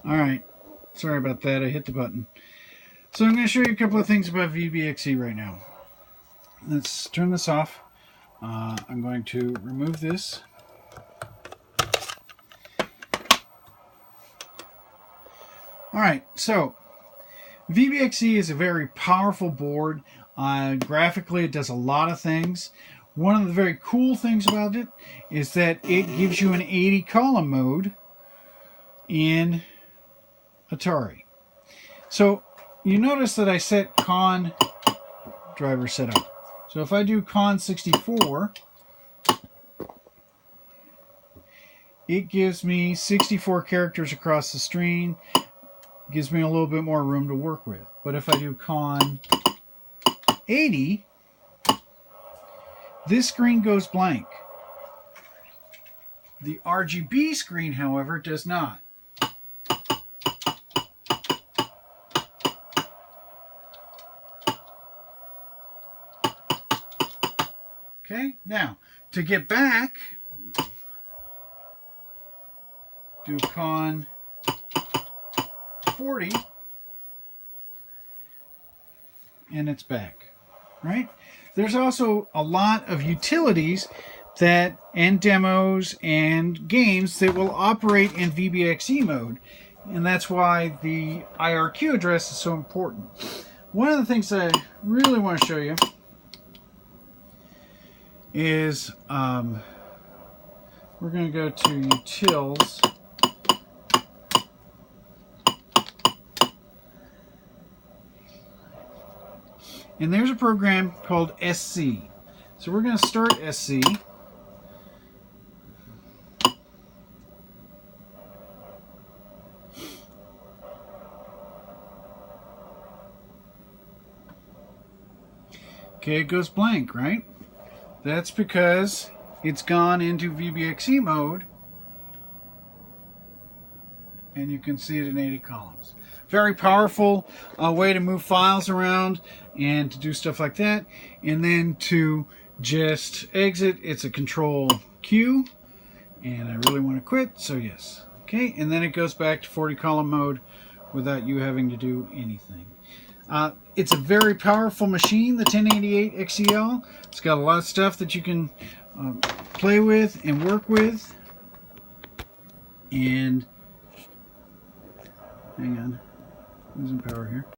Alright, sorry about that, I hit the button. So I'm going to show you a couple of things about VBXE right now. Let's turn this off. I'm going to remove this. Alright, so VBXE is a very powerful board. Graphically, it does a lot of things. One of the very cool things about it is that it gives you an 80 column mode in Atari. So you notice that I set con driver setup. So if I do con 64, it gives me 64 characters across the screen. Gives me a little bit more room to work with. But if I do con 80, this screen goes blank. The RGB screen, however, does not. Okay, now to get back, do con 40, and it's back, right? There's also a lot of utilities and demos and games that will operate in VBXE mode, and that's why the IRQ address is so important. One of the things that I really want to show you is we're going to go to utils. And there's a program called SC. So we're going to start SC. Okay, it goes blank, right? That's because it's gone into VBXE mode, and you can see it in 80 columns. Very powerful way to move files around and to do stuff like that. And then to just exit, it's a control Q, and I really want to quit, so yes. Okay, and then it goes back to 40 column mode without you having to do anything. It's a very powerful machine, the 1088 XEL. It's got a lot of stuff that you can play with and work with. And hang on, losing power here.